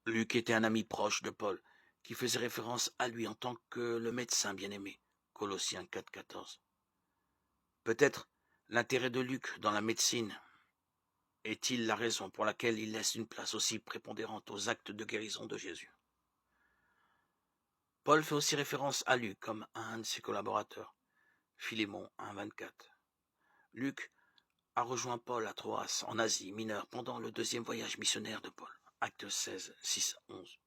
Luc était un ami proche de Paul, qui faisait référence à lui en tant que le médecin bien-aimé. Colossiens 4,14. Peut-être l'intérêt de Luc dans la médecine est-il la raison pour laquelle il laisse une place aussi prépondérante aux actes de guérison de Jésus. Paul fait aussi référence à Luc comme un de ses collaborateurs. Philémon 1,24. Luc a rejoint Paul à Troas, en Asie mineure, pendant le deuxième voyage missionnaire de Paul. Actes 16, 6, 11.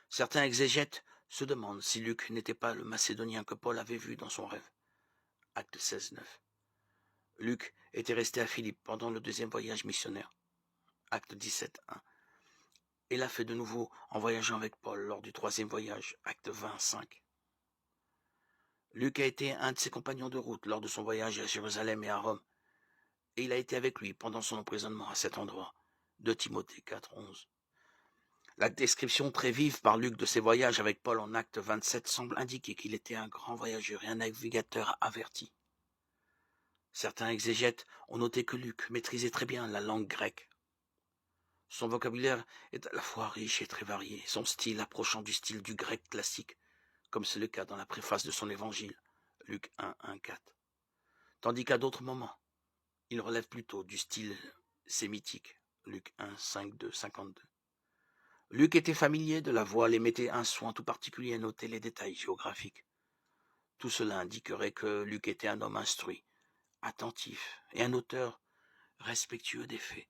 Certains exégètes se demandent si Luc n'était pas le Macédonien que Paul avait vu dans son rêve. Actes 16, 9. Luc était resté à Philippe pendant le deuxième voyage missionnaire. Acte 17, 1. Et l'a fait de nouveau en voyageant avec Paul lors du troisième voyage. Acte 20, 5. Luc a été un de ses compagnons de route lors de son voyage à Jérusalem et à Rome. Et il a été avec lui pendant son emprisonnement à cet endroit. 2 Timothée 4, 11. La description très vive par Luc de ses voyages avec Paul en acte 27 semble indiquer qu'il était un grand voyageur et un navigateur averti. Certains exégètes ont noté que Luc maîtrisait très bien la langue grecque. Son vocabulaire est à la fois riche et très varié, son style approchant du style du grec classique, comme c'est le cas dans la préface de son évangile, Luc 1, 1, 4. Tandis qu'à d'autres moments, il relève plutôt du style sémitique, Luc 1, 5, 2, 52. Luc était familier de la voile et mettait un soin tout particulier à noter les détails géographiques. Tout cela indiquerait que Luc était un homme instruit, attentif et un auteur respectueux des faits.